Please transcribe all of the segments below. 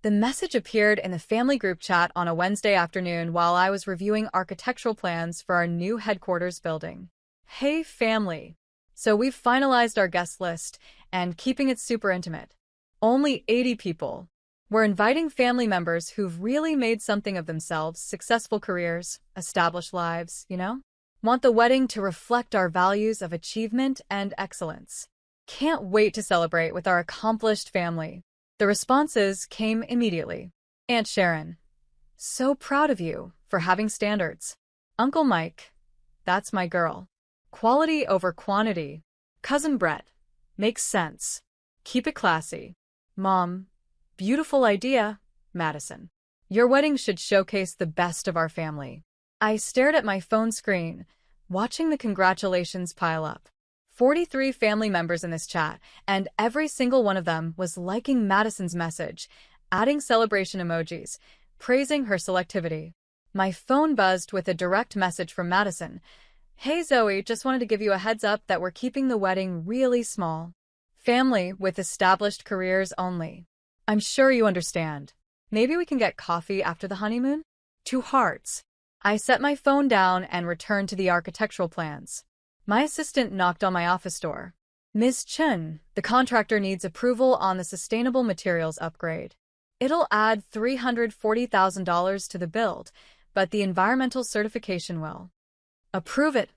The message appeared in the family group chat on a Wednesday afternoon while I was reviewing architectural plans for our new headquarters building. Hey, family. So we've finalized our guest list and keeping it super intimate. Only 80 people. We're inviting family members who've really made something of themselves, successful careers, established lives, Want the wedding to reflect our values of achievement and excellence. Can't wait to celebrate with our accomplished family. The responses came immediately. Aunt Sharon, so proud of you for having standards. Uncle Mike, that's my girl. Quality over quantity. Cousin Brett, makes sense. Keep it classy. Mom, beautiful idea, Madison. Your wedding should showcase the best of our family. I stared at my phone screen, watching the congratulations pile up. 43 family members in this chat, and every single one of them was liking Madison's message, adding celebration emojis, praising her selectivity. My phone buzzed with a direct message from Madison. Hey Zoe, just wanted to give you a heads up that we're keeping the wedding really small. Family with established careers only. I'm sure you understand. Maybe we can get coffee after the honeymoon? 2 hearts. I set my phone down and returned to the architectural plans. My assistant knocked on my office door. Ms. Chen, the contractor needs approval on the sustainable materials upgrade. It'll add $340,000 to the build, but the environmental certification will. Approve it,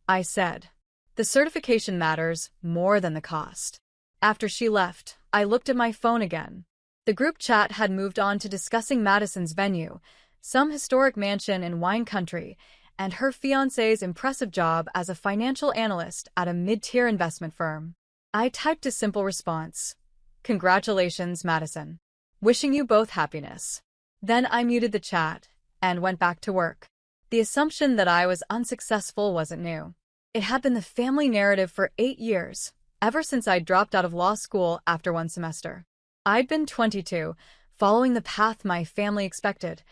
I said. The certification matters more than the cost. After she left, I looked at my phone again. The group chat had moved on to discussing Madison's venue, some historic mansion in wine country, and her fiancé's impressive job as a financial analyst at a mid-tier investment firm. I typed a simple response. Congratulations, Madison. Wishing you both happiness. Then I muted the chat and went back to work. The assumption that I was unsuccessful wasn't new. It had been the family narrative for 8 years, ever since I dropped out of law school after 1 semester. I'd been 22, following the path my family expected.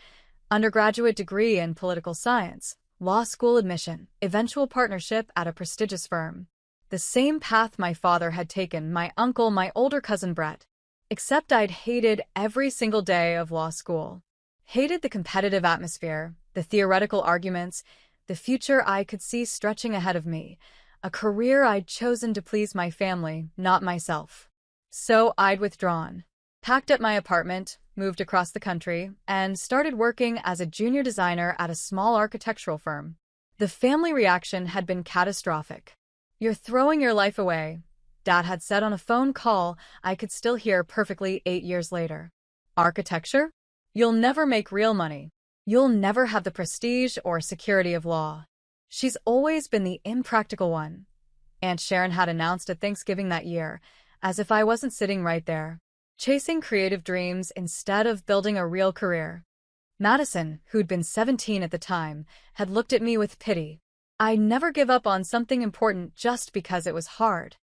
Undergraduate degree in political science, law school admission, eventual partnership at a prestigious firm. The same path my father had taken, my uncle, my older cousin Brett. Except I'd hated every single day of law school. Hated the competitive atmosphere, the theoretical arguments, the future I could see stretching ahead of me, a career I'd chosen to please my family, not myself. So I'd withdrawn, packed up my apartment, moved across the country, and started working as a junior designer at a small architectural firm. The family reaction had been catastrophic. You're throwing your life away, Dad had said on a phone call I could still hear perfectly 8 years later. Architecture? You'll never make real money. You'll never have the prestige or security of law. She's always been the impractical one, Aunt Sharon had announced at Thanksgiving that year, as if I wasn't sitting right there, chasing creative dreams instead of building a real career. Madison, who'd been 17 at the time, had looked at me with pity. I'd never give up on something important just because it was hard.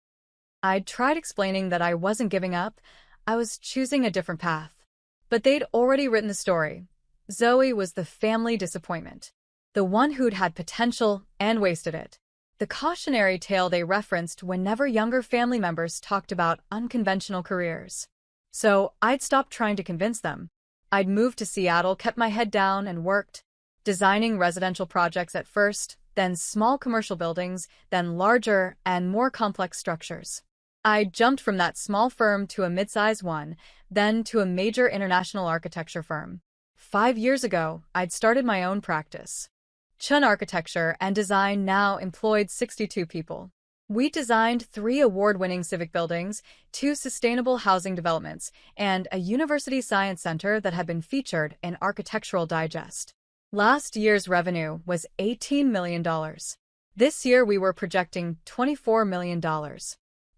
I'd tried explaining that I wasn't giving up, I was choosing a different path. But they'd already written the story. Zoe was the family disappointment, the one who'd had potential and wasted it. The cautionary tale they referenced whenever younger family members talked about unconventional careers. So I'd stopped trying to convince them. I'd moved to Seattle, kept my head down, and worked, designing residential projects at first, then small commercial buildings, then larger and more complex structures. I jumped from that small firm to a mid-size one, then to a major international architecture firm. 5 years ago, I'd started my own practice. Chun Architecture and Design now employed 62 people. We designed 3 award-winning civic buildings, 2 sustainable housing developments, and a university science center that had been featured in Architectural Digest. Last year's revenue was $18 million. This year we were projecting $24 million.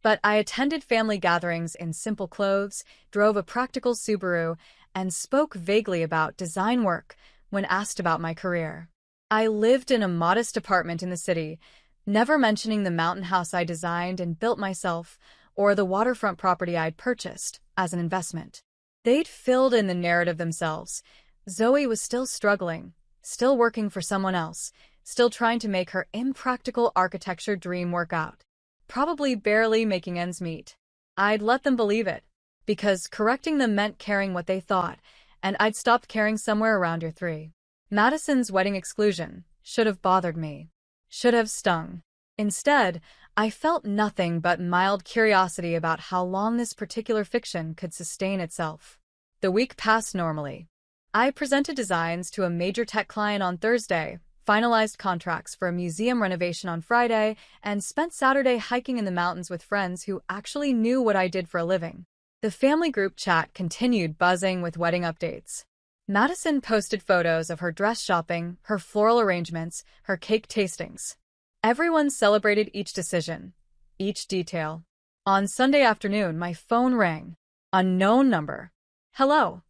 But I attended family gatherings in simple clothes, drove a practical Subaru, and spoke vaguely about design work when asked about my career. I lived in a modest apartment in the city, never mentioning the mountain house I designed and built myself or the waterfront property I'd purchased as an investment. They'd filled in the narrative themselves. Zoe was still struggling, still working for someone else, still trying to make her impractical architecture dream work out. Probably barely making ends meet. I'd let them believe it, because correcting them meant caring what they thought, and I'd stopped caring somewhere around year 3. Madison's wedding exclusion should have bothered me. Should have stung. Instead, I felt nothing but mild curiosity about how long this particular fiction could sustain itself. The week passed normally. I presented designs to a major tech client on Thursday, finalized contracts for a museum renovation on Friday, and spent Saturday hiking in the mountains with friends who actually knew what I did for a living. The family group chat continued buzzing with wedding updates. Madison posted photos of her dress shopping, her floral arrangements, her cake tastings. Everyone celebrated each decision, each detail. On Sunday afternoon, my phone rang. Unknown number. Hello.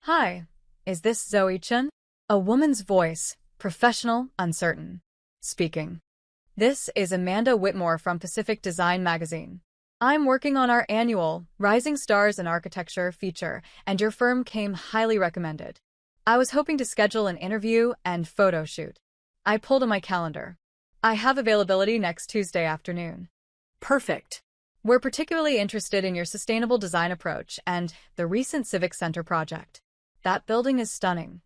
Hi. Is this Zoe Chen? A woman's voice, professional, uncertain. Speaking. This is Amanda Whitmore from Pacific Design Magazine. I'm working on our annual Rising Stars in Architecture feature, and your firm came highly recommended. I was hoping to schedule an interview and photo shoot. I pulled on my calendar. I have availability next Tuesday afternoon. Perfect. We're particularly interested in your sustainable design approach and the recent Civic Center project. That building is stunning.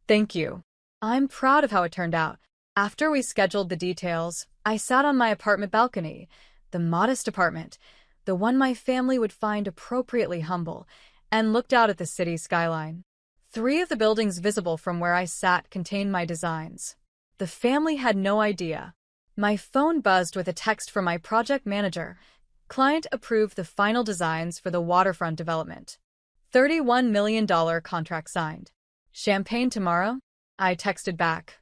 Thank you. I'm proud of how it turned out. After we scheduled the details, I sat on my apartment balcony, the modest apartment, the one my family would find appropriately humble, and looked out at the city skyline. 3 of the buildings visible from where I sat contained my designs. The family had no idea. My phone buzzed with a text from my project manager. Client approved the final designs for the waterfront development. $31 million contract signed. Champagne tomorrow? I texted back.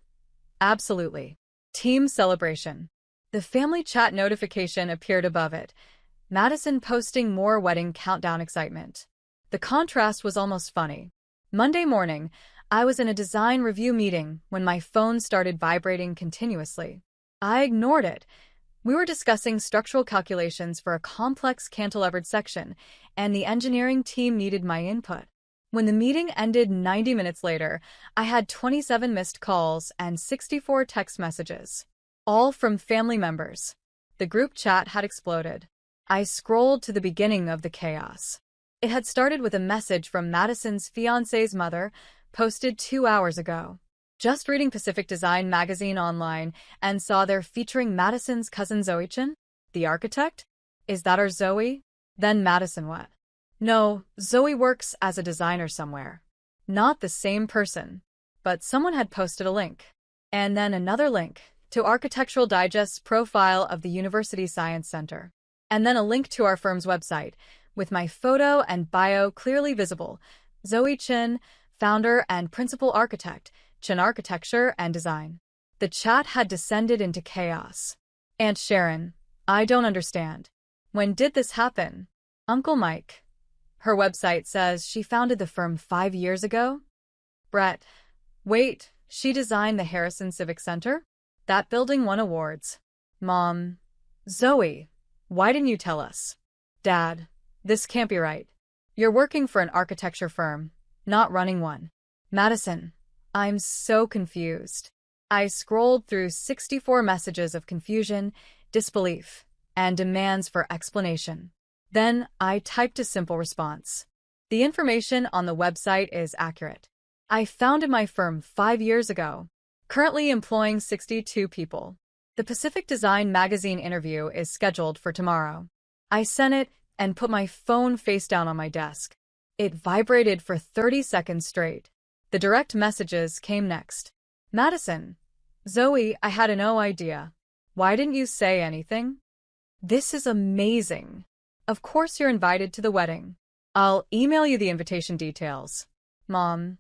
Absolutely. Team celebration. The family chat notification appeared above it. Madison posting more wedding countdown excitement. The contrast was almost funny. Monday morning, I was in a design review meeting when my phone started vibrating continuously. I ignored it. We were discussing structural calculations for a complex cantilevered section, and the engineering team needed my input. When the meeting ended 90 minutes later, I had 27 missed calls and 64 text messages, all from family members. The group chat had exploded. I scrolled to the beginning of the chaos. It had started with a message from Madison's fiancé's mother, posted 2 hours ago. Just reading Pacific Design Magazine online and saw they're featuring Madison's cousin Zoe Chen, the architect? Is that our Zoe? Then Madison what? No, Zoe works as a designer somewhere. Not the same person. But someone had posted a link. And then another link to Architectural Digest's profile of the University Science Center. And then a link to our firm's website, with my photo and bio clearly visible. Zoe Chen, founder and principal architect, Chen Architecture and Design. The chat had descended into chaos. Aunt Sharon, I don't understand. When did this happen? Uncle Mike. Her website says she founded the firm 5 years ago? Brett. Wait, she designed the Harrison Civic Center? That building won awards. Mom. Zoe, why didn't you tell us? Dad, this can't be right. You're working for an architecture firm, not running one. Madison, I'm so confused. I scrolled through 64 messages of confusion, disbelief, and demands for explanation. Then I typed a simple response. The information on the website is accurate. I founded my firm 5 years ago, currently employing 62 people. The Pacific Design Magazine interview is scheduled for tomorrow. I sent it and put my phone face down on my desk. It vibrated for 30 seconds straight. The direct messages came next. Madison. Zoe, I had no idea. Why didn't you say anything? This is amazing. Of course you're invited to the wedding. I'll email you the invitation details. Mom,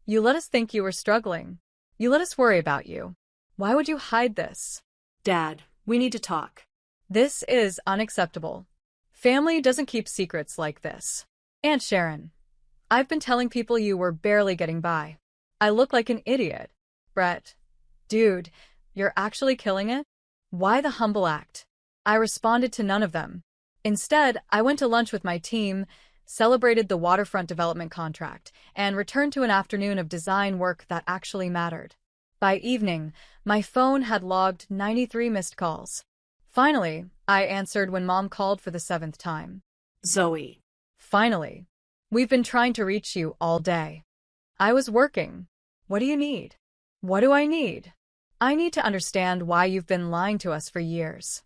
you let us think you were struggling. You let us worry about you. Why would you hide this? Dad, we need to talk. This is unacceptable. Family doesn't keep secrets like this. Aunt Sharon. I've been telling people you were barely getting by. I look like an idiot. Brett. Dude, you're actually killing it? Why the humble act? I responded to none of them. Instead, I went to lunch with my team, celebrated the waterfront development contract, and returned to an afternoon of design work that actually mattered. By evening, my phone had logged 93 missed calls. Finally, I answered when Mom called for the 7th time. Zoe. Finally. We've been trying to reach you all day. I was working. What do you need? What do I need? I need to understand why you've been lying to us for years.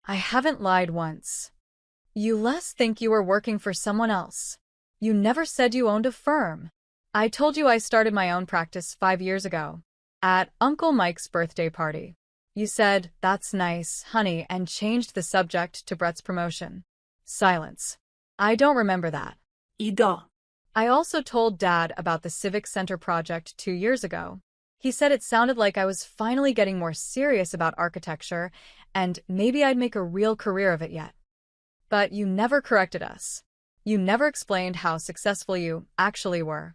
I haven't lied once. You less think you were working for someone else. You never said you owned a firm. I told you I started my own practice 5 years ago. At Uncle Mike's birthday party. You said, "That's nice, honey," and changed the subject to Brett's promotion. Silence. I don't remember that. Ida. I also told Dad about the Civic Center project 2 years ago. He said it sounded like I was finally getting more serious about architecture, and maybe I'd make a real career of it yet. But you never corrected us. You never explained how successful you actually were.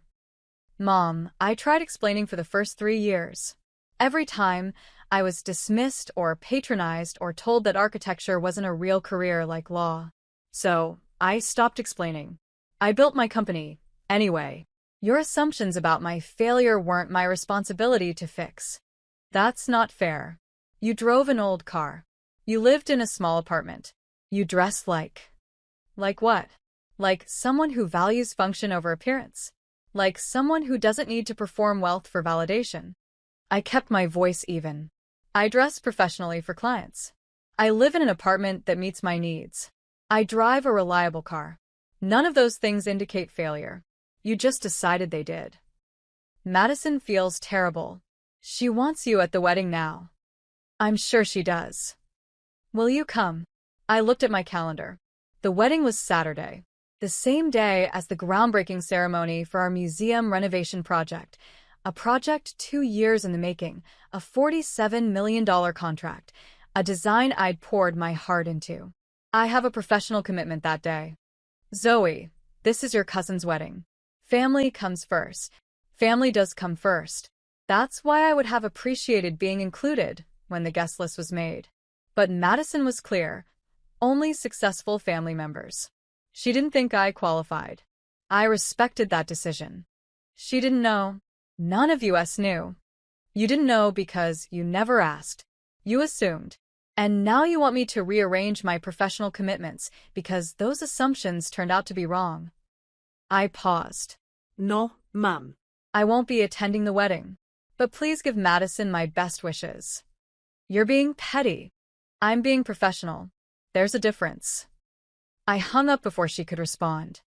Mom, I tried explaining for the first 3 years. Every time, I was dismissed or patronized or told that architecture wasn't a real career like law. So, I stopped explaining. I built my company, anyway. Your assumptions about my failure weren't my responsibility to fix. That's not fair. You drove an old car. You lived in a small apartment. You dressed like... Like what? Like someone who values function over appearance. Like someone who doesn't need to perform wealth for validation. I kept my voice even. I dress professionally for clients. I live in an apartment that meets my needs. I drive a reliable car. None of those things indicate failure. You just decided they did. Madison feels terrible. She wants you at the wedding now. I'm sure she does. Will you come? I looked at my calendar. The wedding was Saturday, the same day as the groundbreaking ceremony for our museum renovation project, a project 2 years in the making, a $47 million contract, a design I'd poured my heart into. I have a professional commitment that day. Zoe, this is your cousin's wedding. Family comes first. Family does come first. That's why I would have appreciated being included when the guest list was made. But Madison was clear. Only successful family members. She didn't think I qualified. I respected that decision. She didn't know. None of us knew. You didn't know because you never asked. You assumed. And now you want me to rearrange my professional commitments because those assumptions turned out to be wrong. I paused. No, Mom. I won't be attending the wedding. But please give Madison my best wishes. You're being petty. I'm being professional. There's a difference. I hung up before she could respond.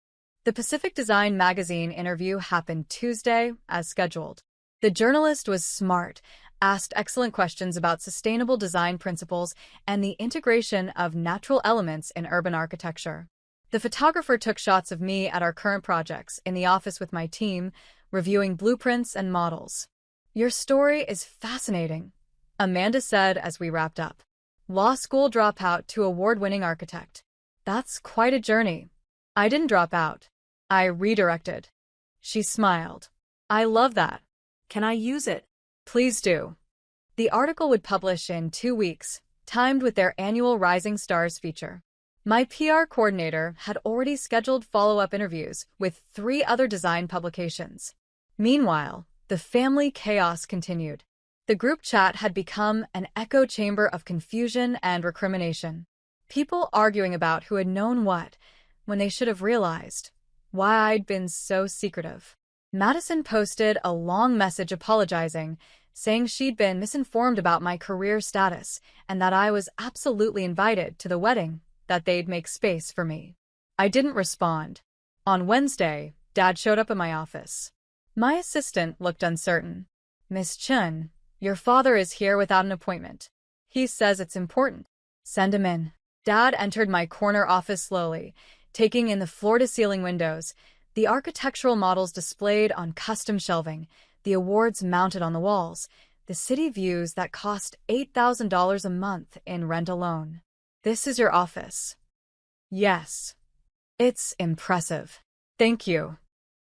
The Pacific Design magazine interview happened Tuesday, as scheduled. The journalist was smart, asked excellent questions about sustainable design principles and the integration of natural elements in urban architecture. The photographer took shots of me at our current projects in the office with my team, reviewing blueprints and models. Your story is fascinating, Amanda said as we wrapped up. Law school dropout to award-winning architect. That's quite a journey. I didn't drop out. I redirected. She smiled. I love that. Can I use it? Please do. The article would publish in 2 weeks, timed with their annual Rising Stars feature. My PR coordinator had already scheduled follow-up interviews with 3 other design publications. Meanwhile, the family chaos continued. The group chat had become an echo chamber of confusion and recrimination. People arguing about who had known what, when they should have realized why I'd been so secretive. Madison posted a long message apologizing, saying she'd been misinformed about my career status and that I was absolutely invited to the wedding, that they'd make space for me. I didn't respond. On Wednesday, Dad showed up at my office. My assistant looked uncertain. Miss Chun, your father is here without an appointment. He says it's important. Send him in. Dad entered my corner office slowly, taking in the floor-to-ceiling windows, the architectural models displayed on custom shelving, the awards mounted on the walls, the city views that cost $8,000 a month in rent alone. This is your office. Yes. It's impressive. Thank you.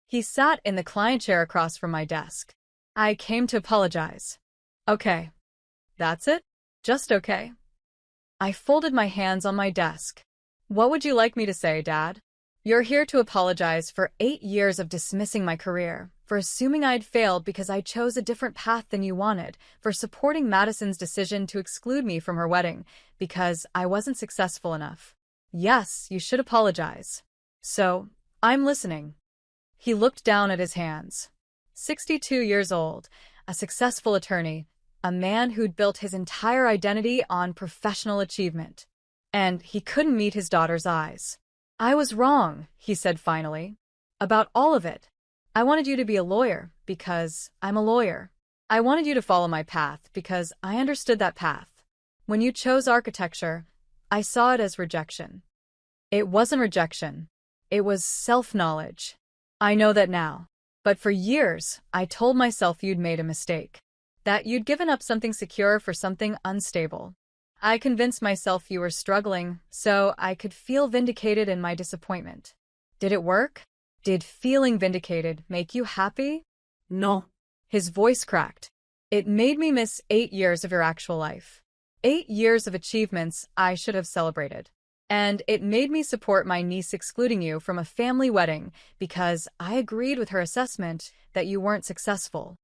He sat in the client chair across from my desk. I came to apologize. Okay. That's it? Just okay. I folded my hands on my desk. What would you like me to say, Dad? You're here to apologize for 8 years of dismissing my career, for assuming I'd failed because I chose a different path than you wanted, for supporting Madison's decision to exclude me from her wedding because I wasn't successful enough. Yes, you should apologize. So, I'm listening. He looked down at his hands. 62 years old, a successful attorney, a man who'd built his entire identity on professional achievement. And he couldn't meet his daughter's eyes. I was wrong, he said finally. About all of it. I wanted you to be a lawyer because I'm a lawyer. I wanted you to follow my path because I understood that path. When you chose architecture, I saw it as rejection. It wasn't rejection. It was self-knowledge. I know that now. But for years, I told myself you'd made a mistake. That you'd given up something secure for something unstable. I convinced myself you were struggling, so I could feel vindicated in my disappointment. Did it work? Did feeling vindicated make you happy? No. His voice cracked. It made me miss 8 years of your actual life. 8 years of achievements I should have celebrated. And it made me support my niece excluding you from a family wedding because I agreed with her assessment that you weren't successful.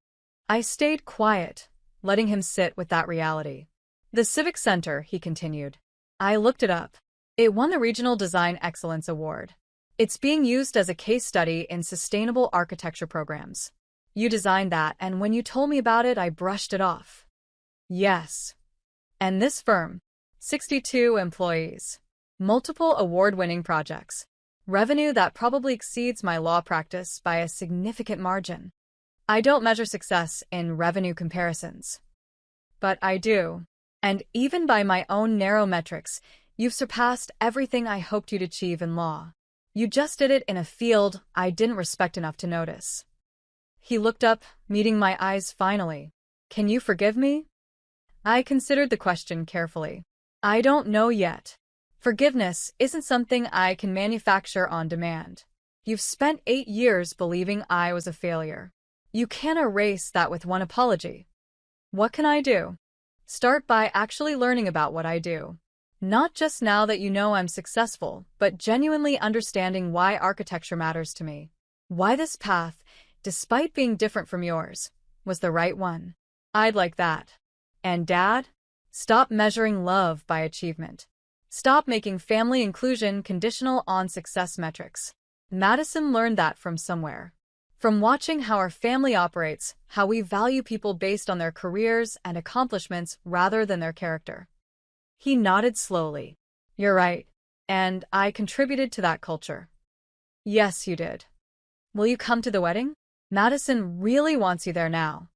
I stayed quiet, letting him sit with that reality. The Civic Center, he continued. I looked it up. It won the Regional Design Excellence Award. It's being used as a case study in sustainable architecture programs. You designed that, and when you told me about it, I brushed it off. Yes. And this firm, 62 employees. Multiple award-winning projects. Revenue that probably exceeds my law practice by a significant margin. I don't measure success in revenue comparisons. But I do. And even by my own narrow metrics, you've surpassed everything I hoped you'd achieve in law. You just did it in a field I didn't respect enough to notice. He looked up, meeting my eyes finally. Can you forgive me? I considered the question carefully. I don't know yet. Forgiveness isn't something I can manufacture on demand. You've spent 8 years believing I was a failure. You can't erase that with one apology. What can I do? Start by actually learning about what I do. Not just now that you know I'm successful, but genuinely understanding why architecture matters to me. Why this path, despite being different from yours, was the right one. I'd like that. And Dad, stop measuring love by achievement. Stop making family inclusion conditional on success metrics. Madison learned that from somewhere. From watching how our family operates, how we value people based on their careers and accomplishments rather than their character. He nodded slowly. You're right. And I contributed to that culture. Yes, you did. Will you come to the wedding? Madison really wants you there now.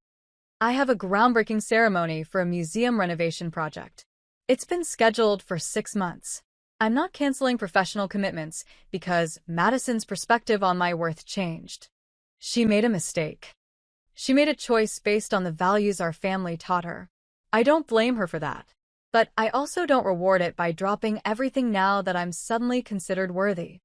I have a groundbreaking ceremony for a museum renovation project. It's been scheduled for 6 months. I'm not canceling professional commitments because Madison's perspective on my worth changed. She made a mistake. She made a choice based on the values our family taught her. I don't blame her for that. But I also don't reward it by dropping everything now that I'm suddenly considered worthy.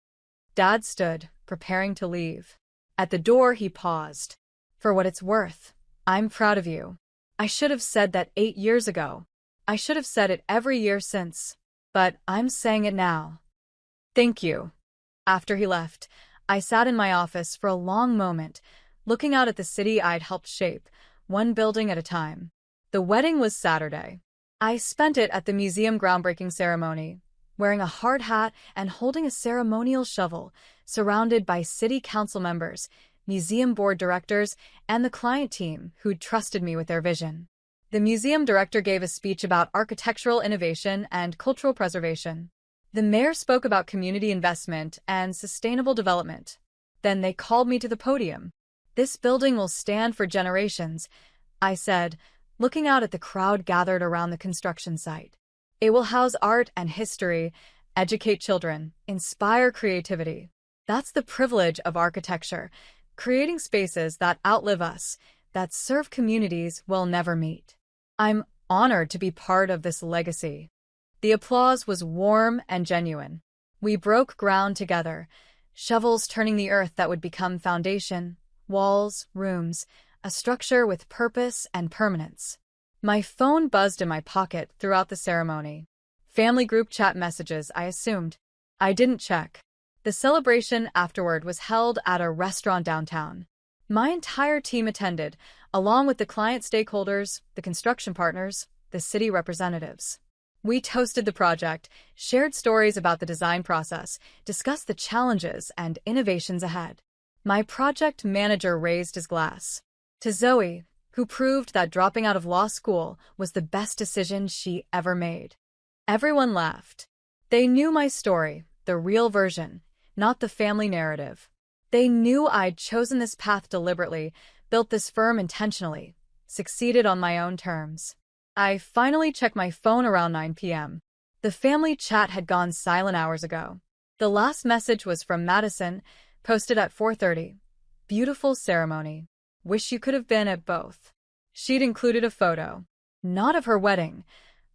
Dad stood, preparing to leave. At the door, he paused. For what it's worth, I'm proud of you. I should have said that 8 years ago. I should have said it every year since. But I'm saying it now. Thank you. After he left, I sat in my office for a long moment, looking out at the city I'd helped shape, one building at a time. The wedding was Saturday. I spent it at the museum groundbreaking ceremony, wearing a hard hat and holding a ceremonial shovel, surrounded by city council members, museum board directors, and the client team who'd trusted me with their vision. The museum director gave a speech about architectural innovation and cultural preservation. The mayor spoke about community investment and sustainable development. Then they called me to the podium. This building will stand for generations, I said, looking out at the crowd gathered around the construction site. It will house art and history, educate children, inspire creativity. That's the privilege of architecture, creating spaces that outlive us, that serve communities we'll never meet. I'm honored to be part of this legacy. The applause was warm and genuine. We broke ground together, shovels turning the earth that would become foundation, walls, rooms, a structure with purpose and permanence. My phone buzzed in my pocket throughout the ceremony. Family group chat messages, I assumed. I didn't check. The celebration afterward was held at a restaurant downtown. My entire team attended, along with the client stakeholders, the construction partners, the city representatives. We toasted the project, shared stories about the design process, discussed the challenges and innovations ahead. My project manager raised his glass to Zoe, who proved that dropping out of law school was the best decision she ever made. Everyone laughed. They knew my story, the real version, not the family narrative. They knew I'd chosen this path deliberately, built this firm intentionally, succeeded on my own terms. I finally checked my phone around 9 p.m. The family chat had gone silent hours ago. The last message was from Madison, posted at 4:30. Beautiful ceremony. Wish you could have been at both. She'd included a photo, not of her wedding,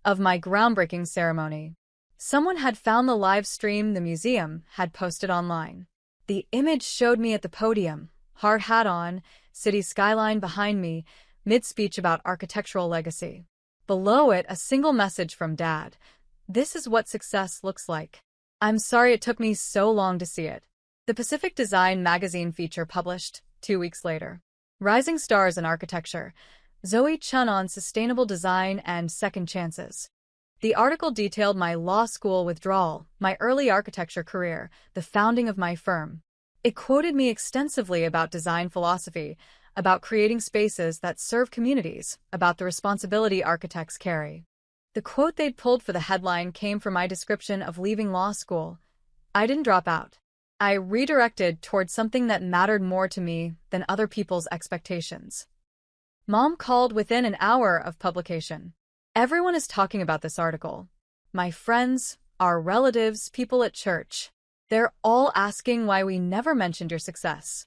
of my groundbreaking ceremony. Someone had found the live stream the museum had posted online. The image showed me at the podium, hard hat on, city skyline behind me, mid-speech about architectural legacy. Below it, a single message from Dad. This is what success looks like. I'm sorry it took me so long to see it. The Pacific Design magazine feature published 2 weeks later. Rising Stars in Architecture. Zoe Chun on Sustainable Design and Second Chances. The article detailed my law school withdrawal, my early architecture career, the founding of my firm. It quoted me extensively about design philosophy, about creating spaces that serve communities, about the responsibility architects carry. The quote they'd pulled for the headline came from my description of leaving law school. I didn't drop out. I redirected towards something that mattered more to me than other people's expectations. Mom called within an hour of publication. Everyone is talking about this article. My friends, our relatives, people at church. They're all asking why we never mentioned your success.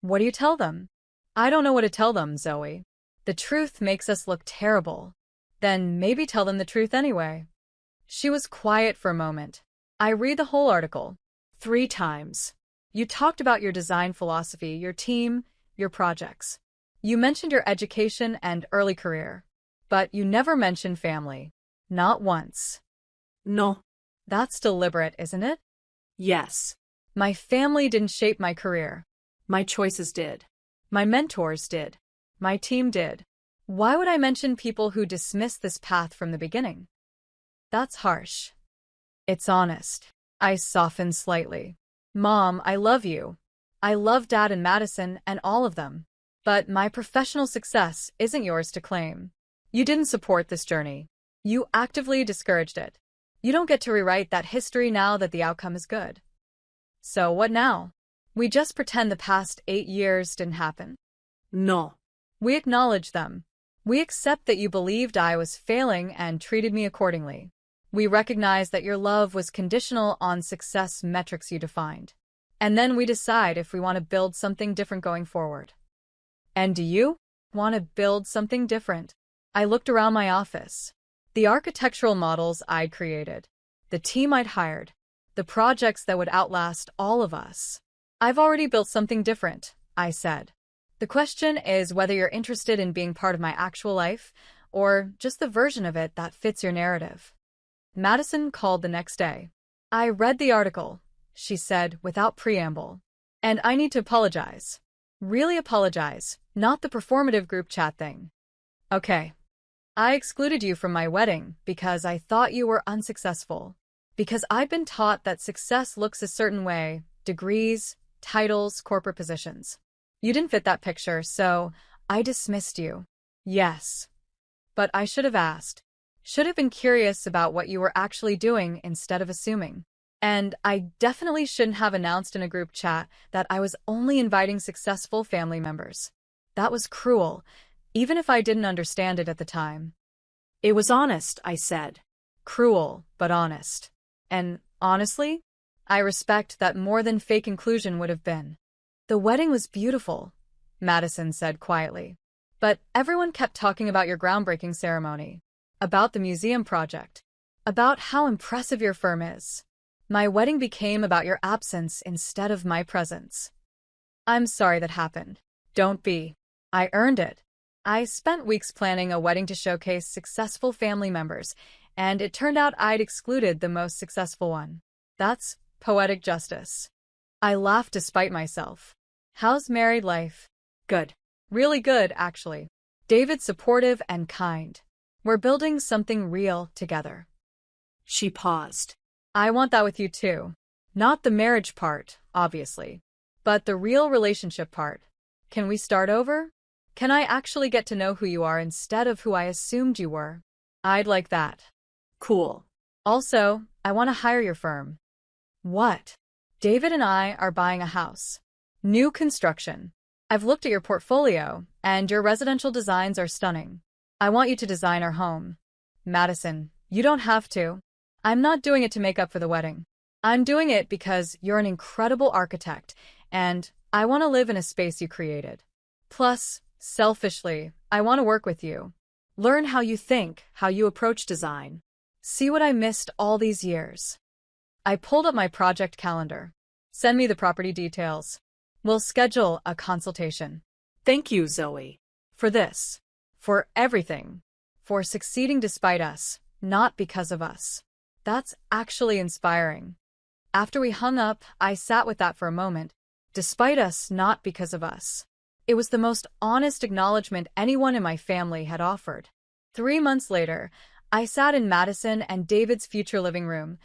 What do you tell them? I don't know what to tell them, Zoe. The truth makes us look terrible. Then maybe tell them the truth anyway. She was quiet for a moment. I read the whole article. 3 times. You talked about your design philosophy, your team, your projects. You mentioned your education and early career. But you never mentioned family. Not once. No. That's deliberate, isn't it? Yes. My family didn't shape my career. My choices did. My mentors did. My team did. Why would I mention people who dismissed this path from the beginning? That's harsh. It's honest. I softened slightly. Mom, I love you. I love Dad and Madison and all of them. But my professional success isn't yours to claim. You didn't support this journey. You actively discouraged it. You don't get to rewrite that history now that the outcome is good. So what now? We just pretend the past 8 years didn't happen. No. We acknowledge them. We accept that you believed I was failing and treated me accordingly. We recognize that your love was conditional on success metrics you defined. And then we decide if we want to build something different going forward. And do you want to build something different? I looked around my office. The architectural models I'd created, the team I'd hired, the projects that would outlast all of us. I've already built something different, I said. The question is whether you're interested in being part of my actual life, or just the version of it that fits your narrative. Madison called the next day. I read the article, she said without preamble. And I need to apologize. Really apologize, not the performative group chat thing. Okay. I excluded you from my wedding because I thought you were unsuccessful. Because I'd been taught that success looks a certain way, degrees, titles, corporate positions. You didn't fit that picture, so I dismissed you. Yes. But I should have asked. Should have been curious about what you were actually doing instead of assuming. And I definitely shouldn't have announced in a group chat that I was only inviting successful family members. That was cruel, even if I didn't understand it at the time. It was honest, I said. Cruel, but honest. And honestly, I respect that more than fake inclusion would have been. The wedding was beautiful, Madison said quietly. But everyone kept talking about your groundbreaking ceremony, about the museum project, about how impressive your firm is. My wedding became about your absence instead of my presence. I'm sorry that happened. Don't be. I earned it. I spent weeks planning a wedding to showcase successful family members, and it turned out I'd excluded the most successful one. That's poetic justice. I laughed despite myself. How's married life? Good. Really good, actually. David's supportive and kind. We're building something real together. She paused. I want that with you too. Not the marriage part, obviously, but the real relationship part. Can we start over? Can I actually get to know who you are instead of who I assumed you were? I'd like that. Cool. Also, I want to hire your firm. What? David and I are buying a house. New construction. I've looked at your portfolio, and your residential designs are stunning. I want you to design our home. Madison, you don't have to. I'm not doing it to make up for the wedding. I'm doing it because you're an incredible architect, and I want to live in a space you created. Plus, selfishly, I want to work with you. Learn how you think, how you approach design. See what I missed all these years. I pulled up my project calendar. Send me the property details. We'll schedule a consultation. Thank you, Zoe. For this. For everything. For succeeding despite us, not because of us. That's actually inspiring. After we hung up, I sat with that for a moment. Despite us, not because of us. It was the most honest acknowledgement anyone in my family had offered. 3 months later, I sat in Madison and David's future living room,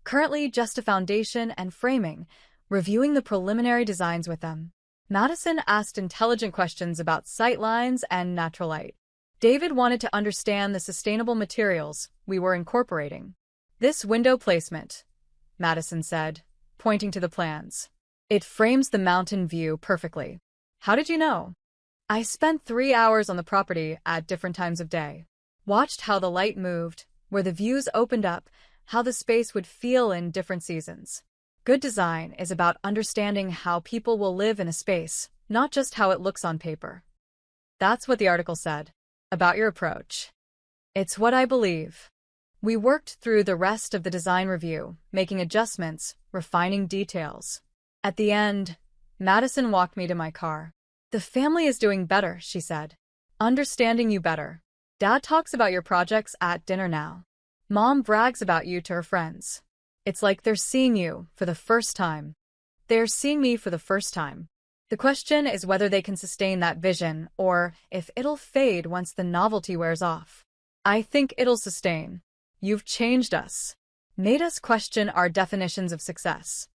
currently just a foundation and framing, reviewing the preliminary designs with them. Madison asked intelligent questions about sight lines and natural light. David wanted to understand the sustainable materials we were incorporating. This window placement, Madison said, pointing to the plans. It frames the mountain view perfectly. How did you know? I spent 3 hours on the property at different times of day. Watched how the light moved, where the views opened up, how the space would feel in different seasons. Good design is about understanding how people will live in a space, not just how it looks on paper. That's what the article said. About your approach. It's what I believe. We worked through the rest of the design review, making adjustments, refining details. At the end, Madison walked me to my car. The family is doing better, she said. Understanding you better. Dad talks about your projects at dinner now. Mom brags about you to her friends. It's like they're seeing you for the first time. They're seeing me for the first time. The question is whether they can sustain that vision, or if it'll fade once the novelty wears off. I think it'll sustain. You've changed us. Made us question our definitions of success.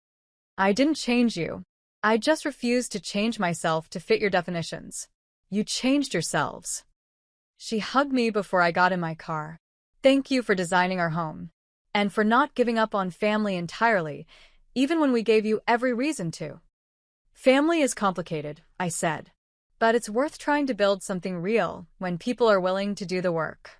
I didn't change you. I just refused to change myself to fit your definitions. You changed yourselves. She hugged me before I got in my car. Thank you for designing our home. And for not giving up on family entirely, even when we gave you every reason to. Family is complicated, I said. But it's worth trying to build something real when people are willing to do the work.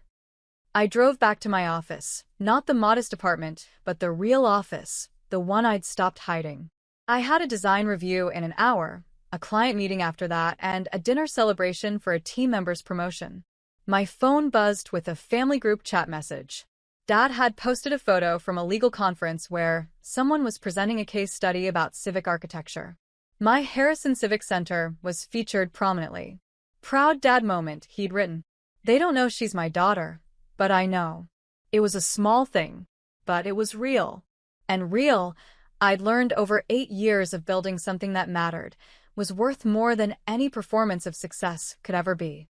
I drove back to my office, not the modest apartment, but the real office, the one I'd stopped hiding. I had a design review in an hour, a client meeting after that, and a dinner celebration for a team member's promotion. My phone buzzed with a family group chat message. Dad had posted a photo from a legal conference where someone was presenting a case study about civic architecture. My Harrison Civic Center was featured prominently. Proud dad moment, he'd written. They don't know she's my daughter, but I know. It was a small thing, but it was real. And real, I'd learned over 8 years of building something that mattered, was worth more than any performance of success could ever be.